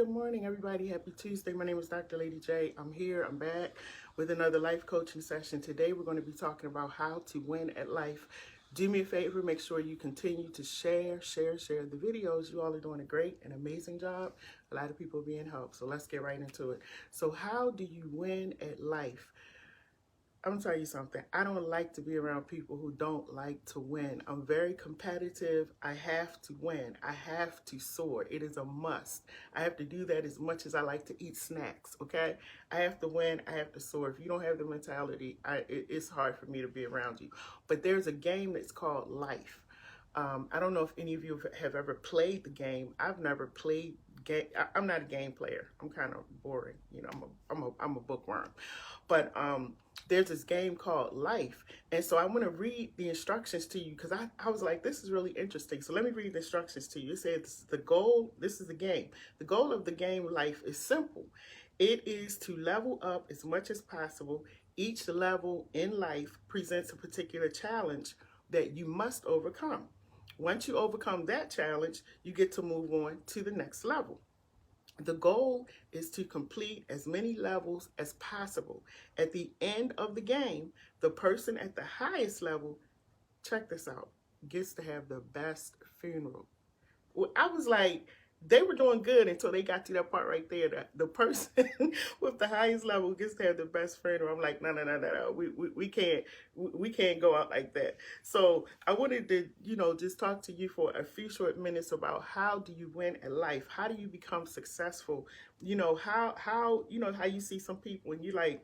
good morning, everybody. Happy Tuesday. My name is Dr. Lady J. I'm here. I'm back with another life coaching session. Today, we're going to be talking about how to win at life. Do me a favor, make sure you continue to share the videos. You all are doing a great and amazing job. A lot of people are being helped. So let's get right into it. So how do you win at life? I'm gonna tell you something. I don't like to be around people who don't like to win. I'm very competitive. I have to win. I have to soar. It is a must. I have to do that as much as I like to eat snacks, okay? I have to win. I have to soar. If you don't have the mentality, it's hard for me to be around you. But there's a game that's called life. I don't know if any of you have ever played the game. I've never played game. I'm not a game player. I'm kind of boring. You know, I'm a bookworm. But there's this game called Life. And so I want to read the instructions to you because I was like, this is really interesting. So let me read the instructions to you. It says the goal, this is the game. The goal of the game Life is simple. It is to level up as much as possible. Each level in life presents a particular challenge that you must overcome. Once you overcome that challenge, you get to move on to the next level. The goal is to complete as many levels as possible. At the end of the game, the person at the highest level, check this out, gets to have the best funeral. Well, I was like, they were doing good until they got to that part right there. The person with the highest level gets to have the best funeral. I'm like, no. We can't go out like that. So I wanted to, just talk to you for a few short minutes about how do you win at life? How do you become successful? How you see some people and you like,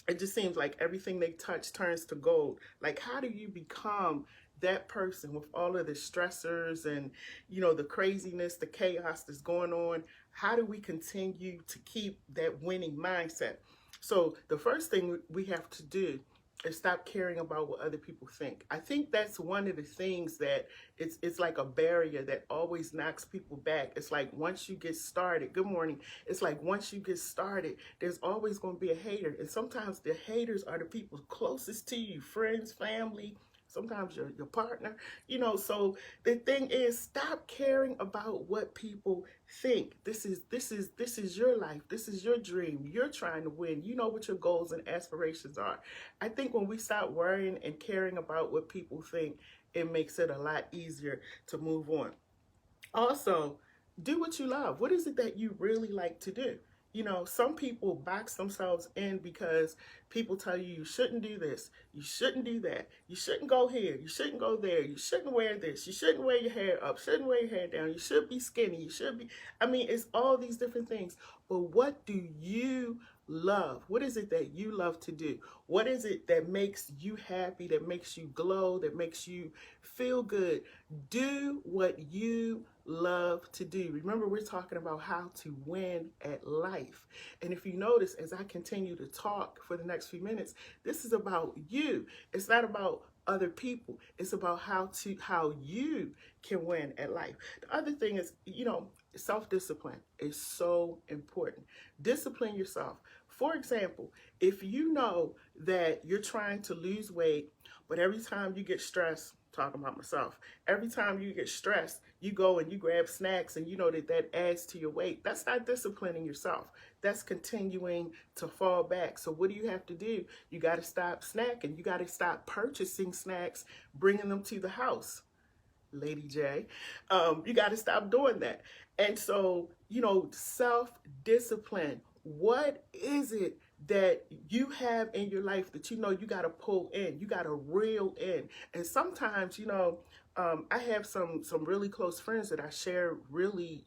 it just seems like everything they touch turns to gold. Like, how do you become that person with all of the stressors and, the craziness, the chaos that's going on? How do we continue to keep that winning mindset? So the first thing we have to do is stop caring about what other people think. I think that's one of the things that it's like a barrier that always knocks people back. It's like once you get started, good morning. It's like once you get started, there's always going to be a hater. And sometimes the haters are the people closest to you, friends, family, sometimes your partner, so the thing is, stop caring about what people think. This is your life. This is your dream. You're trying to win. You know what your goals and aspirations are. I think when we stop worrying and caring about what people think, it makes it a lot easier to move on. Also, do what you love. What is it that you really like to do? Some people box themselves in because people tell you you shouldn't do this, you shouldn't do that, you shouldn't go here, you shouldn't go there, you shouldn't wear this, you shouldn't wear your hair up, shouldn't wear your hair down, you should be skinny, you should be, it's all these different things. But what do you love? What is it that you love to do? What is it that makes you happy, that makes you glow, that makes you feel good? Do what you love to do. Remember, we're talking about how to win at life. And if you notice, as I continue to talk for the next few minutes, this is about you. It's not about other people. It's about how you can win at life. The other thing is, self-discipline is so important. Discipline yourself. For example, if you know that you're trying to lose weight, but every time you get stressed, talking about myself, every time you get stressed, you go and you grab snacks and you know that adds to your weight. That's not disciplining yourself. That's continuing to fall back. So what do you have to do? You got to stop snacking. You got to stop purchasing snacks, bringing them to the house. Lady J, you got to stop doing that. And so, self-discipline. What is it that you have in your life that you got to pull in, you got to reel in? And sometimes, I have some really close friends that I share really,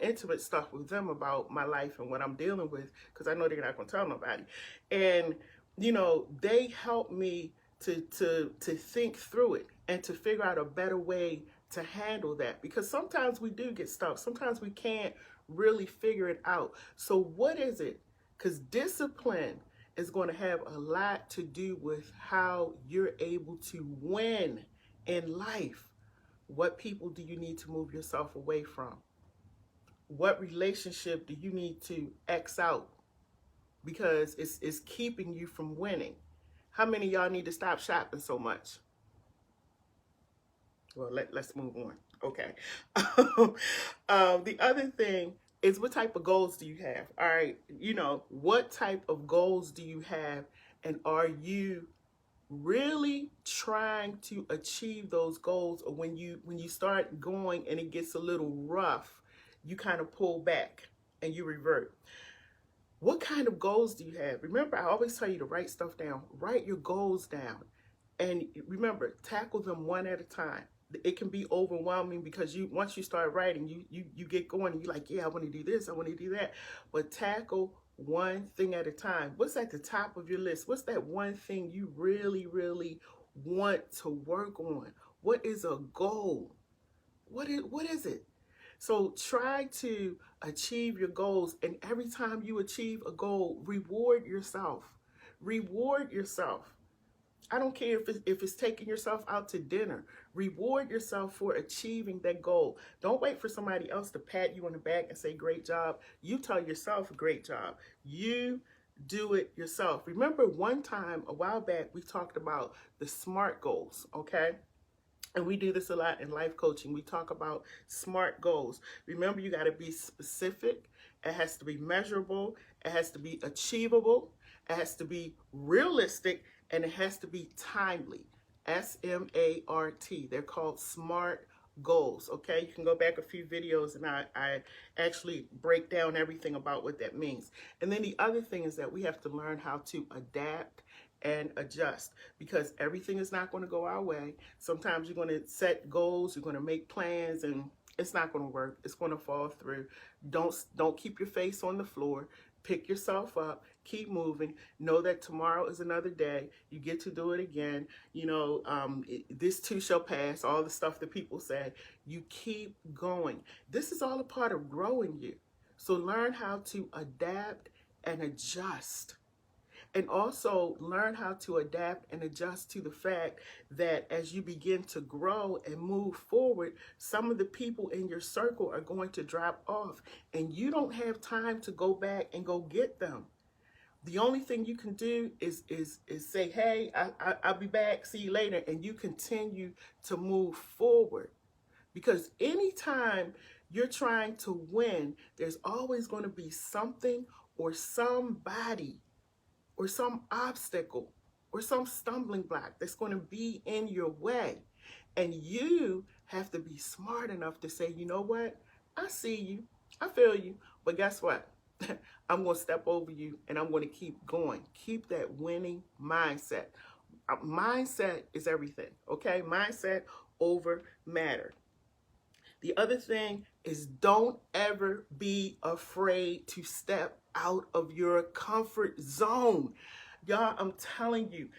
intimate stuff with them about my life and what I'm dealing with, because I know they're not going to tell nobody. And, they help me to think through it and to figure out a better way to handle that, because sometimes we do get stuck. Sometimes we can't really figure it out. So what is it? Because discipline is going to have a lot to do with how you're able to win in life. What people do you need to move yourself away from? What relationship do you need to X out because it's keeping you from winning? How many of y'all need to stop shopping so much? Well, let's move on. Okay. The other thing is what type of goals do you have? All right, what type of goals do you have, and are you really trying to achieve those goals? Or when you start going and it gets a little rough, you kind of pull back and you revert? What kind of goals do you have? Remember, I always tell you to write stuff down. Write your goals down. And remember, tackle them one at a time. It can be overwhelming because once you start writing, you get going and you're like, yeah, I want to do this, I want to do that. But tackle one thing at a time. What's at the top of your list? What's that one thing you really, really want to work on? What is a goal? What is it? So try to achieve your goals, and every time you achieve a goal, reward yourself. Reward yourself. I don't care if it's taking yourself out to dinner. Reward yourself for achieving that goal. Don't wait for somebody else to pat you on the back and say, great job. You tell yourself, great job. You do it yourself. Remember one time, a while back, we talked about the SMART goals, okay? And we do this a lot in life coaching. We talk about SMART goals. Remember, you got to be specific. It has to be measurable. It has to be achievable. It has to be realistic. And it has to be timely. SMART. They're called SMART goals. Okay, you can go back a few videos and I actually break down everything about what that means. And then the other thing is that we have to learn how to adapt and adjust, because everything is not going to go our way. Sometimes you're going to set goals, you're going to make plans, and it's not going to work. It's going to fall through. Don't keep your face on the floor. Pick yourself up, keep moving. Know that tomorrow is another day. You get to do it again. This too shall pass. All the stuff that people say. You keep going. This is all a part of growing you. So learn how to adapt and adjust. And also learn how to adapt and adjust to the fact that as you begin to grow and move forward, some of the people in your circle are going to drop off, and you don't have time to go back and go get them. The only thing you can do is say, hey, I'll be back, see you later, and you continue to move forward. Because anytime you're trying to win, there's always going to be something or somebody or some obstacle or some stumbling block that's going to be in your way. And you have to be smart enough to say, you know what? I see you. I feel you. But guess what? I'm going to step over you and I'm going to keep going. Keep that winning mindset. Mindset is everything, okay? Mindset over matter. The other thing is, don't ever be afraid to step out of your comfort zone. Y'all, I'm telling you,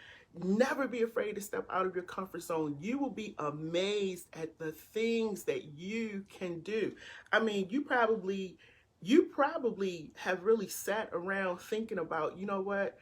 never be afraid to step out of your comfort zone. You will be amazed at the things that you can do. I mean, you probably have really sat around thinking about, you know what?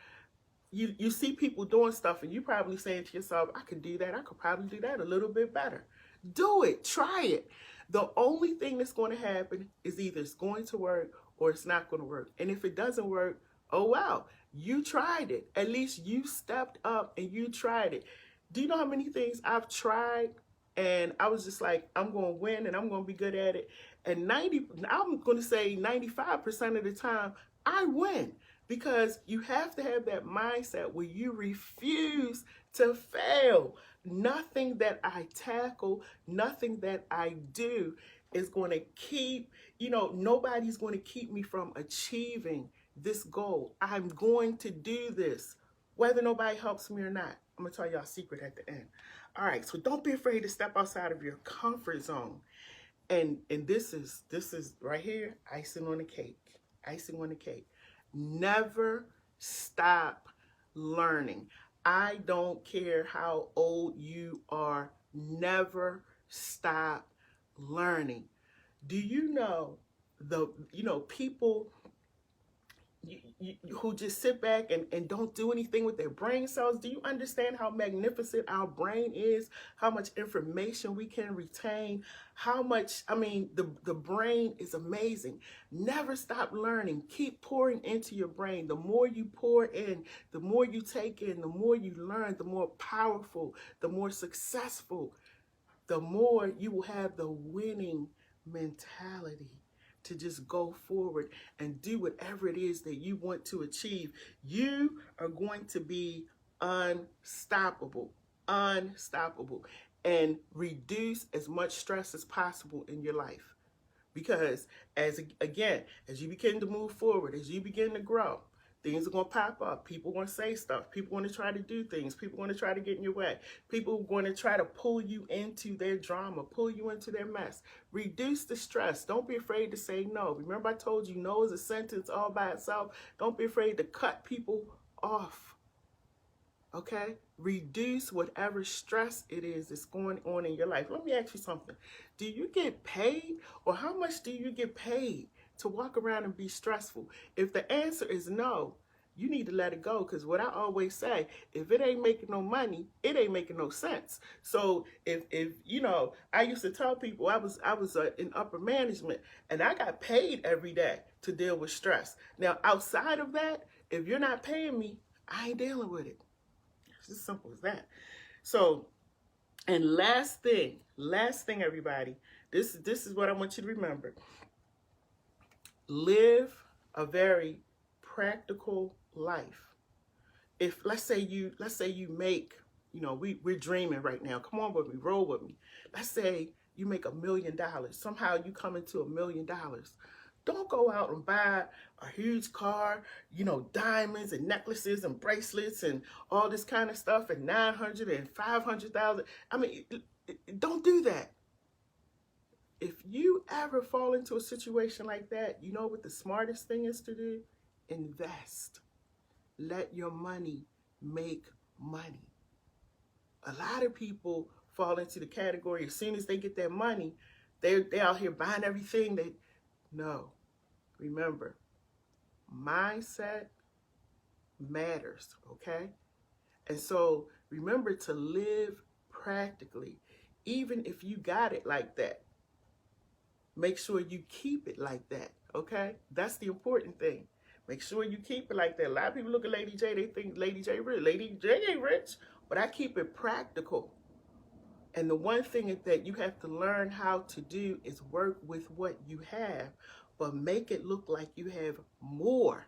You see people doing stuff and you probably saying to yourself, I could do that. I could probably do that a little bit better. Do it. Try it. The only thing that's going to happen is either it's going to work or it's not going to work. And if it doesn't work, oh wow, you tried it. At least you stepped up and you tried it. Do you know how many things I've tried and I was just like, I'm going to win and I'm going to be good at it. And I'm going to say 95% of the time, I win. Because you have to have that mindset where you refuse to fail. Nothing that I tackle, nothing that I do is going to keep, nobody's going to keep me from achieving this goal. I'm going to do this, whether nobody helps me or not. I'm going to tell y'all a secret at the end. All right, so don't be afraid to step outside of your comfort zone. And this is right here, icing on the cake. Icing on the cake. Never stop learning. I don't care how old you are. Never stop learning. Do you know people who just sit back and don't do anything with their brain cells? Do you understand how magnificent our brain is? How much information we can retain? The brain is amazing. Never stop learning. Keep pouring into your brain. The more you pour in, the more you take in, the more you learn, the more powerful, the more successful, the more you will have the winning mentality. to just go forward and do whatever it is that you want to achieve. You are going to be unstoppable, unstoppable, and reduce as much stress as possible in your life. Because as you begin to move forward, as you begin to grow, things are going to pop up. People want to say stuff. People want to try to do things. People want to try to get in your way. People are going to try to pull you into their drama, pull you into their mess. Reduce the stress. Don't be afraid to say no. Remember I told you no is a sentence all by itself. Don't be afraid to cut people off. Okay? Reduce whatever stress it is that's going on in your life. Let me ask you something. Do you get paid, or how much do you get paid to walk around and be stressful? If the answer is no, you need to let it go, because what I always say, if it ain't making no money, it ain't making no sense. So if you know, I used to tell people I was in upper management, and I got paid every day to deal with stress. Now, outside of that, if you're not paying me, I ain't dealing with it. It's as simple as that. So, and last thing, everybody, this is what I want you to remember. Live a very practical life. If let's say you make, you know, we're dreaming right now. Come on with me, roll with me. Let's say you make $1 million. Somehow you come into $1 million. Don't go out and buy a huge car, you know, diamonds and necklaces and bracelets and all this kind of stuff and 900 and 500,000. I mean, don't do that. If you ever fall into a situation like that, you know what the smartest thing is to do? Invest. Let your money make money. A lot of people fall into the category, as soon as they get their money, they're out here buying everything. No. Remember, mindset matters, okay? And so remember to live practically. Even if you got it like that, make sure you keep it like that, okay? That's the important thing. Make sure you keep it like that. A lot of people look at Lady J, they think Lady J rich. Lady J ain't rich, but I keep it practical. And the one thing that you have to learn how to do is work with what you have, but make it look like you have more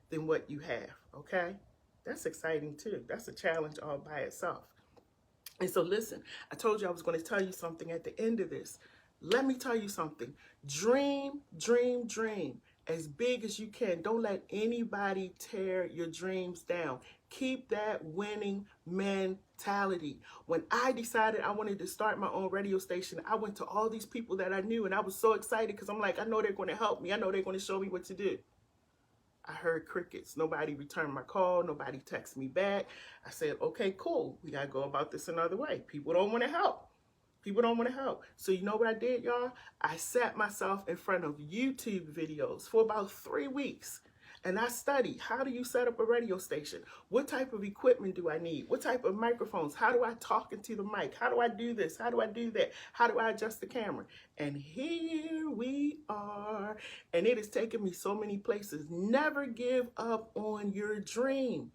than what you have, okay? That's exciting too. That's a challenge all by itself. And so listen, I told you I was going to tell you something at the end of this. Let me tell you something. Dream, dream, dream. As big as you can. Don't let anybody tear your dreams down. Keep that winning mentality. When I decided I wanted to start my own radio station, I went to all these people that I knew, and I was so excited because I'm like, I know they're going to help me. I know they're going to show me what to do. I heard crickets. Nobody returned my call. Nobody texted me back. I said, okay, cool. We got to go about this another way. People don't want to help. People don't want to help. So you know what I did, y'all? I sat myself in front of YouTube videos for about 3 weeks. And I studied, how do you set up a radio station? What type of equipment do I need? What type of microphones? How do I talk into the mic? How do I do this? How do I do that? How do I adjust the camera? And here we are. And it has taken me so many places. Never give up on your dream.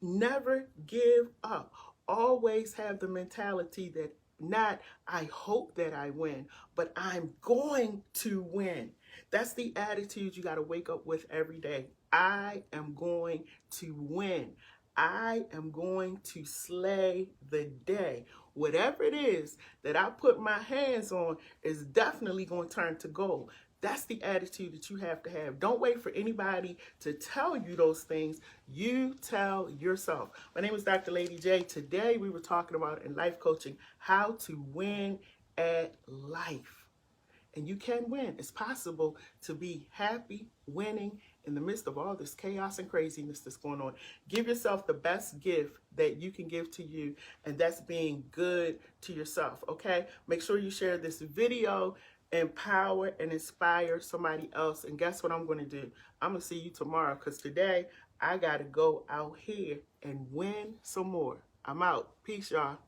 Never give up. Always have the mentality that not I hope that I win, but I'm going to win. That's the attitude you got to wake up with every day. I am going to win. I am going to slay the day. Whatever it is that I put my hands on is definitely going to turn to gold. That's the attitude that you have to have. Don't wait for anybody to tell you those things. You tell yourself. My name is Dr. Lady J. Today we were talking about in life coaching how to win at life. And you can win. It's possible to be happy, winning in the midst of all this chaos and craziness that's going on. Give yourself the best gift that you can give to you, and that's being good to yourself, okay? Make sure you share this video. Empower and inspire somebody else. And guess what I'm going to do? I'm going to see you tomorrow, because today I got to go out here and win some more. I'm out. Peace, y'all.